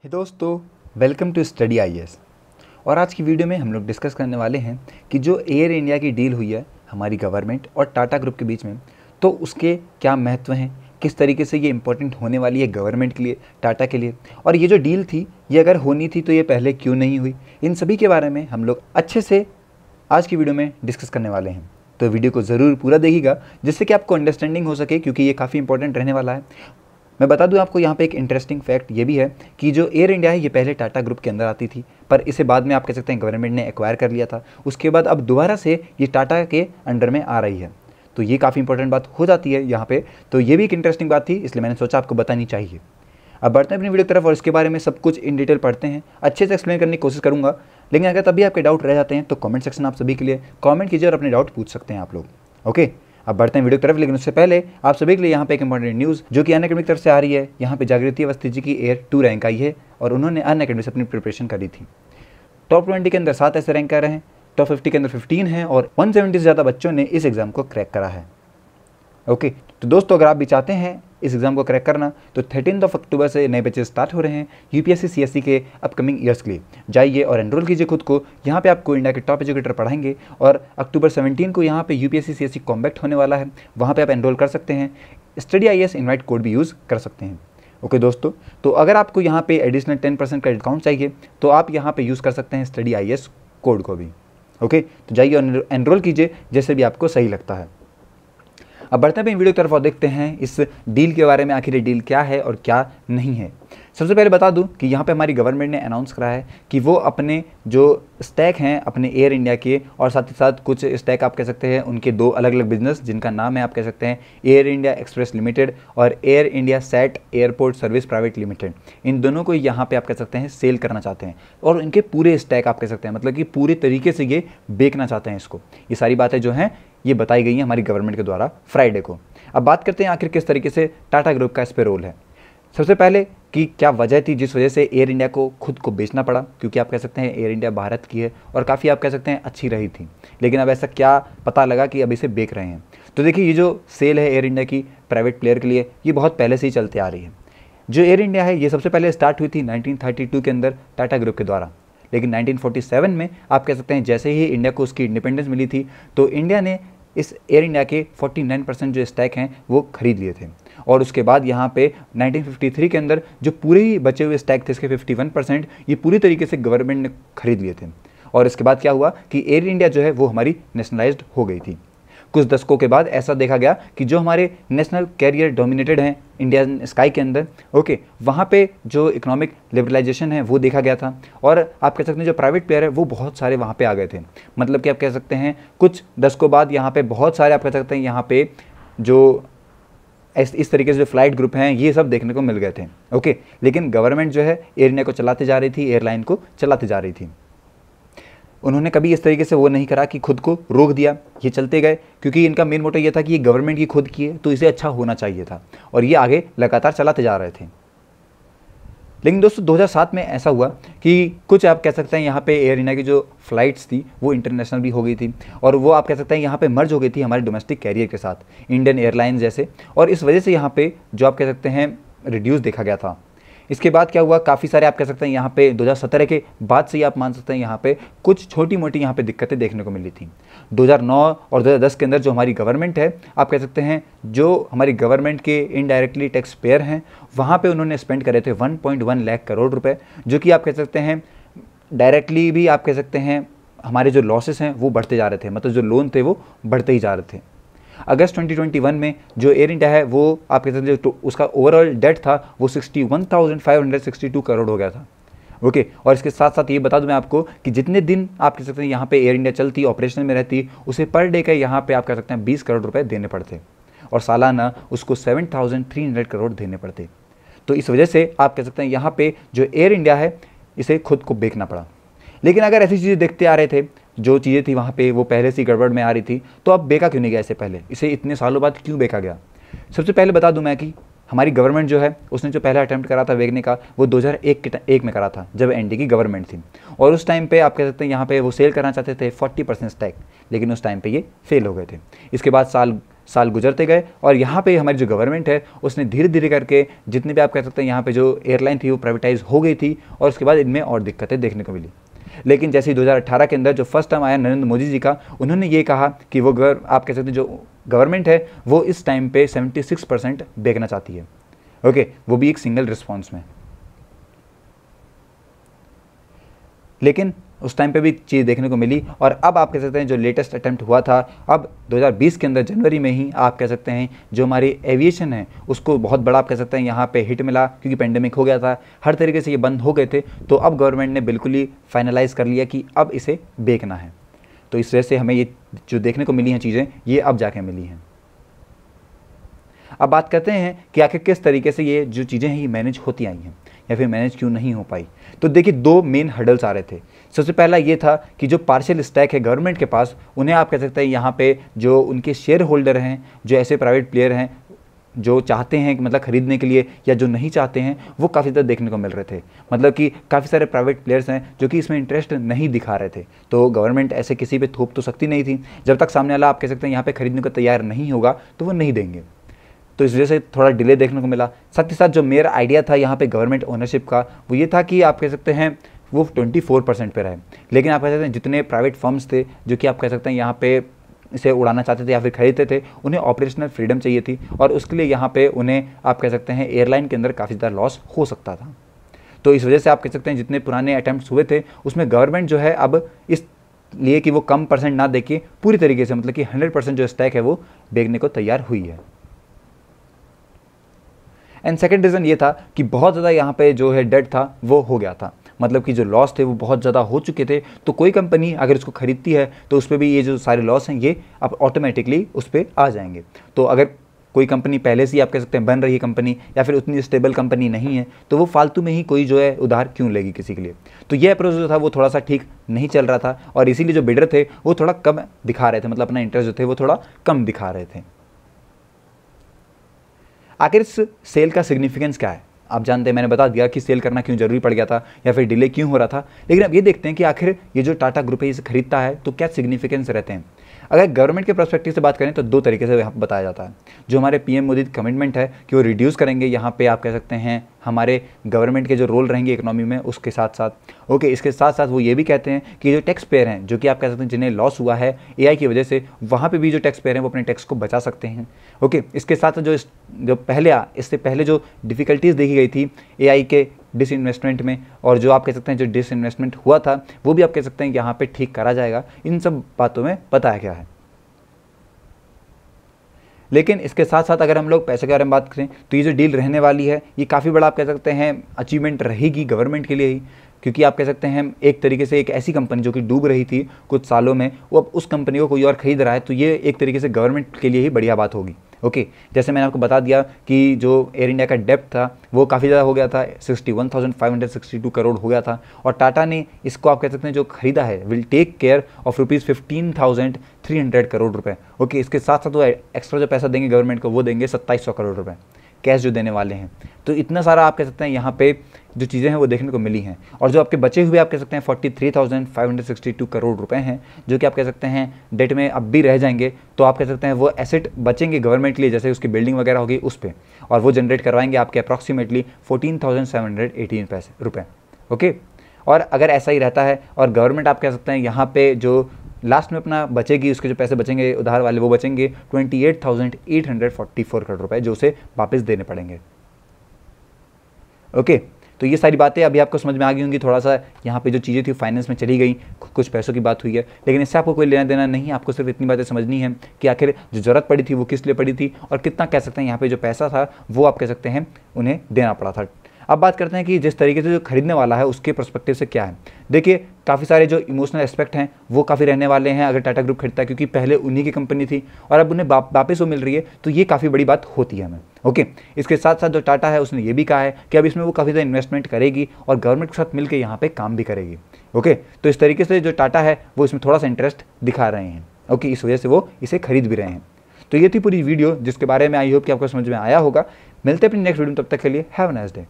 हे दोस्तों, welcome to study IAS. और आज की वीडियो में हम लोग डिस्कस करने वाले हैं कि जो एयर इंडिया की डील हुई है हमारी गवर्नमेंट और टाटा ग्रुप के बीच में, तो उसके क्या महत्व हैं, किस तरीके से ये इंपॉर्टेंट होने वाली है गवर्नमेंट के लिए, टाटा के लिए, और ये जो डील थी ये अगर होनी थी तो ये पहले क्यों नहीं हुई, इन सभी के बारे में हम लोग अच्छे से आज की वीडियो में डिस्कस करने वाले हैं। तो वीडियो को ज़रूर पूरा देखिएगा जिससे कि आपको अंडरस्टैंडिंग हो सके, क्योंकि ये काफ़ी इंपॉर्टेंट रहने वाला है। मैं बता दूं आपको यहाँ पे एक इंटरेस्टिंग फैक्ट ये भी है कि जो एयर इंडिया है ये पहले टाटा ग्रुप के अंदर आती थी, पर इसे बाद में आप कह सकते हैं गवर्नमेंट ने एक्वायर कर लिया था। उसके बाद अब दोबारा से ये टाटा के अंडर में आ रही है, तो ये काफ़ी इंपॉर्टेंट बात हो जाती है यहाँ पे। तो ये भी एक इंटरेस्टिंग बात थी, इसलिए मैंने सोचा आपको बतानी चाहिए। अब बढ़ते हैं अपनी वीडियो की तरफ और इसके बारे में सब कुछ इन डिटेल पढ़ते हैं, अच्छे से एक्सप्लेन करने की कोशिश करूँगा। लेकिन अगर तभी आपके डाउट रह जाते हैं तो कमेंट सेक्शन आप सभी के लिए कमेंट कीजिए और अपने डाउट पूछ सकते हैं आप लोग। ओके, अब बढ़ते हैं वीडियो की तरफ। लेकिन उससे पहले आप सभी के लिए यहाँ पे एक इंपॉर्टेंट न्यूज़ जो कि अनअकैडमी की तरफ से आ रही है। यहाँ पे जागृति अवस्थी जी की एयर 2 रैंक आई है और उन्होंने अनअकैडमी से अपनी प्रिपरेशन करी थी। टॉप 20 के अंदर 7 ऐसे रैंक आ रहे हैं, टॉप 50 के अंदर 15 हैं और 170 से ज़्यादा बच्चों ने इस एग्ज़ाम को क्रैक करा है। ओके, तो दोस्तों अगर आप भी चाहते हैं इस एग्ज़ाम को क्रैक करना तो 13 अक्टूबर से नए बैचेस स्टार्ट हो रहे हैं यूपीएससी सीएससी के अपकमिंग ईयर्स के लिए। जाइए और एनरोल कीजिए खुद को। यहाँ पे आपको इंडिया के टॉप एजुकेटर पढ़ाएंगे और अक्टूबर 17 को यहाँ पे यूपीएससी सीएससी कॉम्बैक्ट होने वाला है, वहाँ पे आप एनरोल कर सकते हैं। स्टडी आईएएस इनवाइट कोड भी यूज़ कर सकते हैं। ओके दोस्तों, तो अगर आपको यहाँ पे एडिशनल 10% का डिस्काउंट चाहिए तो आप यहाँ पे यूज़ कर सकते हैं स्टडी आईएएस कोड को भी। ओके, तो जाइए और एनरोल कीजिए जैसे भी आपको सही लगता है। अब बढ़ते हैं वीडियो की तरफ और देखते हैं इस डील के बारे में, आखिर ये डील क्या है और क्या नहीं है। सबसे पहले बता दूं कि यहाँ पे हमारी गवर्नमेंट ने अनाउंस करा है कि वो अपने जो स्टैक हैं अपने एयर इंडिया के, और साथ ही साथ कुछ स्टैक आप कह सकते हैं उनके दो अलग अलग बिजनेस जिनका नाम है आप कह सकते हैं एयर इंडिया एक्सप्रेस लिमिटेड और Air India SATS airport service private limited, इन दोनों को यहाँ पे आप कह सकते हैं सेल करना चाहते हैं और इनके पूरे स्टैक आप कह सकते हैं मतलब कि पूरे तरीके से ये बेचना चाहते हैं इसको। ये सारी बातें जो हैं ये बताई गई हैं हमारी गवर्नमेंट के द्वारा फ्राइडे को। अब बात करते हैं आखिर किस तरीके से टाटा ग्रुप का इस पर रोल है। सबसे पहले कि क्या वजह थी जिस वजह से एयर इंडिया को खुद को बेचना पड़ा, क्योंकि आप कह सकते हैं एयर इंडिया भारत की है और काफ़ी आप कह सकते हैं अच्छी रही थी, लेकिन अब ऐसा क्या पता लगा कि अब इसे बेच रहे हैं। तो देखिए, ये जो सेल है एयर इंडिया की प्राइवेट प्लेयर के लिए ये बहुत पहले से ही चलते आ रही है। जो एयर इंडिया है ये सबसे पहले स्टार्ट हुई थी 1932 के अंदर टाटा ग्रुप के द्वारा, लेकिन 1947 में आप कह सकते हैं जैसे ही इंडिया को उसकी इंडिपेंडेंस मिली थी तो इंडिया ने इस एयर इंडिया के 49% जो स्टैक हैं वो खरीद लिए थे। और उसके बाद यहाँ पे 1953 के अंदर जो पूरे ही बचे हुए स्टैक थे इसके 51% ये पूरी तरीके से गवर्नमेंट ने खरीद लिए थे। और इसके बाद क्या हुआ कि एयर इंडिया जो है वो हमारी नेशनलाइज्ड हो गई थी। कुछ दशकों के बाद ऐसा देखा गया कि जो हमारे नेशनल कैरियर डोमिनेटेड हैं इंडियन स्काई के अंदर, ओके, वहाँ पे जो इकोनॉमिक लिबरलाइजेशन है वो देखा गया था और आप कह सकते हैं जो प्राइवेट प्लेयर है वो बहुत सारे वहाँ पे आ गए थे। मतलब कि आप कह सकते हैं कुछ दशकों बाद यहाँ पे बहुत सारे आप कह सकते हैं यहाँ पे जो इस तरीके से जो फ्लाइट ग्रुप हैं ये सब देखने को मिल गए थे। ओके, लेकिन गवर्नमेंट जो है एयर इंडिया को चलाते जा रही थी, एयरलाइन को चलाते जा रही थी। उन्होंने कभी इस तरीके से वो नहीं करा कि खुद को रोक दिया, ये चलते गए, क्योंकि इनका मेन मोटो ये था कि ये गवर्नमेंट की खुद की है तो इसे अच्छा होना चाहिए था और ये आगे लगातार चलाते जा रहे थे। लेकिन दोस्तों 2007 में ऐसा हुआ कि कुछ आप कह सकते हैं यहाँ पे एयर इंडिया की जो फ्लाइट्स थी वो इंटरनेशनल भी हो गई थी और वो आप कह सकते हैं यहाँ पे मर्ज हो गई थी हमारे डोमेस्टिक कैरियर के साथ, इंडियन एयरलाइंस जैसे, और इस वजह से यहाँ पे जो आप कह सकते हैं रिड्यूस देखा गया था। इसके बाद क्या हुआ, काफ़ी सारे आप कह सकते हैं यहाँ पे 2017 के बाद से ही आप मान सकते हैं यहाँ पे कुछ छोटी मोटी यहाँ पे दिक्कतें देखने को मिली थी। 2009 और 2010 के अंदर जो हमारी गवर्नमेंट है आप कह सकते हैं जो हमारी गवर्नमेंट के इनडायरेक्टली टैक्स पेयर हैं वहाँ पे उन्होंने स्पेंड करे थे 1.1 लाख करोड़ रुपए, जो कि आप कह सकते हैं डायरेक्टली भी आप कह सकते हैं हमारे जो लॉसेस हैं वो बढ़ते जा रहे थे, मतलब जो लोन थे वो बढ़ते ही जा रहे थे। अगस्त 2021 में जो एयर इंडिया है वो आप कह सकते हैं जो उसका ओवरऑल डेट था वो 61,562 करोड़ हो गया था। ओके, और इसके साथ साथ ये बता दूं मैं आपको कि जितने दिन आप कह सकते हैं यहाँ पे एयर इंडिया चलती ऑपरेशन में रहती उसे पर डे का यहाँ पे आप कह सकते हैं 20 करोड़ रुपए देने पड़ते और सालाना उसको 7,300 करोड़ देने पड़ते। तो इस वजह से आप कह सकते हैं यहाँ पे जो एयर इंडिया है इसे खुद को बेचना पड़ा। लेकिन अगर ऐसी चीज़ें देखते आ रहे थे, जो चीज़ें थी वहाँ पे वो पहले से गड़बड़ में आ रही थी, तो अब बेचा क्यों नहीं गया, इससे पहले इसे इतने सालों बाद क्यों बेचा गया। सबसे पहले बता दूं मैं कि हमारी गवर्नमेंट जो है उसने जो पहला अटैम्प्ट करा था बेचने का वो 2001 में करा था जब एनडी की गवर्नमेंट थी, और उस टाइम पे आप कह सकते हैं यहाँ पे वो सेल करना चाहते थे 40% स्टैक, लेकिन उस टाइम पे ये फेल हो गए थे। इसके बाद साल साल गुजरते गए और यहाँ पे हमारी जो गवर्नमेंट है उसने धीरे धीरे करके जितने भी आप कह सकते हैं यहाँ पे जो एयरलाइन थी वो प्राइवेटाइज हो गई थी और उसके बाद इनमें और दिक्कतें देखने को मिली। लेकिन जैसे ही 2018 के अंदर जो फर्स्ट टाइम आया नरेंद्र मोदी जी का, उन्होंने ये कहा कि वो आप कह सकते हैं जो गवर्नमेंट है वो इस टाइम पे 76% बेचना चाहती है। ओके, वो भी एक सिंगल रिस्पॉन्स में। लेकिन उस टाइम पे भी चीज़ देखने को मिली और अब आप कह सकते हैं जो लेटेस्ट अटेम्प्ट हुआ था अब 2020 के अंदर जनवरी में ही आप कह सकते हैं जो हमारी एविएशन है उसको बहुत बड़ा आप कह सकते हैं यहाँ पे हिट मिला, क्योंकि पेंडेमिक हो गया था, हर तरीके से ये बंद हो गए थे। तो अब गवर्नमेंट ने बिल्कुल ही फाइनलाइज कर लिया कि अब इसे बेचना है। तो इस वजह से हमें ये जो देखने को मिली हैं चीज़ें ये अब जाके मिली हैं। अब बात करते हैं कि आखिर किस तरीके से ये जो चीज़ें हैं ये मैनेज होती आई हैं या फिर मैनेज क्यों नहीं हो पाई। तो देखिए, दो मेन हर्डल्स आ रहे थे। सबसे पहला ये था कि जो पार्शियल स्टैक है गवर्नमेंट के पास, उन्हें आप कह सकते हैं यहाँ पे जो उनके शेयर होल्डर हैं, जो ऐसे प्राइवेट प्लेयर हैं जो चाहते हैं मतलब खरीदने के लिए या जो नहीं चाहते हैं, वो काफ़ी ज़्यादा देखने को मिल रहे थे। मतलब कि काफ़ी सारे प्राइवेट प्लेयर्स हैं जो कि इसमें इंटरेस्ट नहीं दिखा रहे थे। तो गवर्नमेंट ऐसे किसी पे थोप तो सकती नहीं थी, जब तक सामने वाला आप कह सकते हैं यहाँ पे खरीदने को तैयार नहीं होगा तो वो नहीं देंगे। तो इस वजह से थोड़ा डिले देखने को मिला। साथ ही साथ जो मेरा आइडिया था यहाँ पे गवर्नमेंट ओनरशिप का, वो ये था कि आप कह सकते हैं वो 24% पे रहे। लेकिन आप कह सकते हैं जितने प्राइवेट फर्म्स थे जो कि आप कह सकते हैं यहाँ पे इसे उड़ाना चाहते थे या फिर खरीदते थे, उन्हें ऑपरेशनल फ्रीडम चाहिए थी और उसके लिए यहाँ पे उन्हें आप कह सकते हैं एयरलाइन के अंदर काफ़ी ज़्यादा लॉस हो सकता था। तो इस वजह से आप कह सकते हैं जितने पुराने अटैम्प्ट्स हुए थे उसमें गवर्नमेंट जो है अब इस लिए कि वो कम परसेंट ना देके पूरी तरीके से मतलब कि 100% जो स्टैक है वो बेचने को तैयार हुई है। एंड सेकेंड रीज़न ये था कि बहुत ज़्यादा यहाँ पे जो है डेट था वो हो गया था, मतलब कि जो लॉस थे वो बहुत ज़्यादा हो चुके थे। तो कोई कंपनी अगर इसको खरीदती है तो उस पर भी ये जो सारे लॉस हैं ये अब ऑटोमेटिकली उस पर आ जाएंगे। तो अगर कोई कंपनी पहले से ही आप कह सकते हैं बन रही है कंपनी या फिर उतनी स्टेबल कंपनी नहीं है, तो वो फालतू में ही कोई जो है उधार क्यों लेगी किसी के लिए। तो ये अप्रोच जो था वो थोड़ा सा ठीक नहीं चल रहा था और इसीलिए जो बिडर थे वो थोड़ा कम दिखा रहे थे, मतलब अपना इंटरेस्ट जो थे वो थोड़ा कम दिखा रहे थे। आखिर इस सेल का सिग्निफिकेंस क्या है? आप जानते हैं, मैंने बता दिया कि सेल करना क्यों जरूरी पड़ गया था या फिर डिले क्यों हो रहा था। लेकिन अब ये देखते हैं कि आखिर ये जो टाटा ग्रुप है इसे खरीदता है तो क्या सिग्निफिकेंस रहते हैं। अगर गवर्नमेंट के पर्सपेक्टिव से बात करें तो दो तरीके से यहाँ पर बताया जाता है। जो हमारे पीएम मोदी कमिटमेंट है कि वो रिड्यूस करेंगे यहाँ पे आप कह सकते हैं हमारे गवर्नमेंट के जो रोल रहेंगे इकोनॉमी में उसके साथ साथ। ओके, इसके साथ साथ वो ये भी कहते हैं कि जो टैक्स पेयर हैं जो कि आप कह सकते हैं जिन्हें लॉस हुआ है एआई की वजह से, वहाँ पे भी जो टैक्स पेयर हैं वो अपने टैक्स को बचा सकते हैं। ओके, इसके साथ जो इससे पहले जो डिफ़िकल्टीज़ देखी गई थी एआई के डिसइन्वेस्टमेंट में और जो आप कह सकते हैं जो डिसइन्वेस्टमेंट हुआ था वो भी आप कह सकते हैं कि यहाँ पे ठीक करा जाएगा। इन सब बातों में बताया गया है। लेकिन इसके साथ साथ अगर हम लोग पैसे के बारे में बात करें तो ये जो डील रहने वाली है ये काफ़ी बड़ा आप कह सकते हैं अचीवमेंट रहेगी गवर्नमेंट के लिए ही, क्योंकि आप कह सकते हैं एक तरीके से एक ऐसी कंपनी जो कि डूब रही थी कुछ सालों में, वो अब उस कंपनी को कोई और खरीद रहा है, तो ये एक तरीके से गवर्नमेंट के लिए ही बढ़िया बात होगी। ओके, जैसे मैंने आपको बता दिया कि जो एयर इंडिया का डेप्ट था वो काफ़ी ज़्यादा हो गया था, 61,562 करोड़ हो गया था और टाटा ने इसको आप कह सकते हैं जो खरीदा है will take care of ₹15,300 crore रुपए। ओके, इसके साथ साथ वो एक्स्ट्रा जो पैसा देंगे गवर्नमेंट को वो देंगे 2700 करोड़ रुपए कैश जो देने वाले हैं। तो इतना सारा आप कह सकते हैं यहाँ पे जो चीज़ें हैं वो देखने को मिली हैं और जो आपके बचे हुए आप कह सकते हैं 43,562 करोड़ रुपए हैं जो कि आप कह सकते हैं डेट में अब भी रह जाएंगे। तो आप कह सकते हैं वो एसेट बचेंगे गवर्नमेंट के लिए, जैसे उसकी बिल्डिंग वगैरह होगी उस पर, और वो जनरेट करवाएंगे आपके अप्रॉक्सीमेटली 14,718 रुपये। ओके, और अगर ऐसा ही रहता है और गवर्नमेंट आप कह सकते हैं यहाँ पे जो लास्ट में अपना बचेगी, उसके जो पैसे बचेंगे उधार वाले वो बचेंगे 28,844 करोड़ रुपए जो उसे वापस देने पड़ेंगे। ओके, तो ये सारी बातें अभी आपको समझ में आ गई होंगी। थोड़ा सा यहाँ पे जो चीज़ें थी फाइनेंस में चली गई, कुछ पैसों की बात हुई है, लेकिन इससे आपको कोई लेना देना नहीं, आपको सिर्फ इतनी बातें समझनी है कि आखिर जो ज़रूरत पड़ी थी वो किस लिए पड़ी थी और कितना कह सकते हैं यहाँ पे जो पैसा था वो आप कह सकते हैं उन्हें देना पड़ा था। अब बात करते हैं कि जिस तरीके से जो खरीदने वाला है उसके पर्सपेक्टिव से क्या है। देखिए, काफ़ी सारे जो इमोशनल एस्पेक्ट हैं वो काफ़ी रहने वाले हैं अगर टाटा ग्रुप खरीदता है, क्योंकि पहले उन्हीं की कंपनी थी और अब उन्हें वापस वो मिल रही है, तो ये काफ़ी बड़ी बात होती है हमें। ओके, इसके साथ साथ जो टाटा है उसने ये भी कहा है कि अब इसमें वो काफ़ी ज़्यादा इन्वेस्टमेंट करेगी और गवर्नमेंट के साथ मिलकर यहाँ पर काम भी करेगी। ओके, तो इस तरीके से जो टाटा है वो इसमें थोड़ा सा इंटरेस्ट दिखा रहे हैं। ओके, इस वजह से वो इसे खरीद भी रहे हैं। तो ये थी पूरी वीडियो जिसके बारे में आई होप कि आपको समझ में आया होगा। मिलते हैं अपनी नेक्स्ट वीडियो में, तब तक के लिए हैव अ नाइस डे।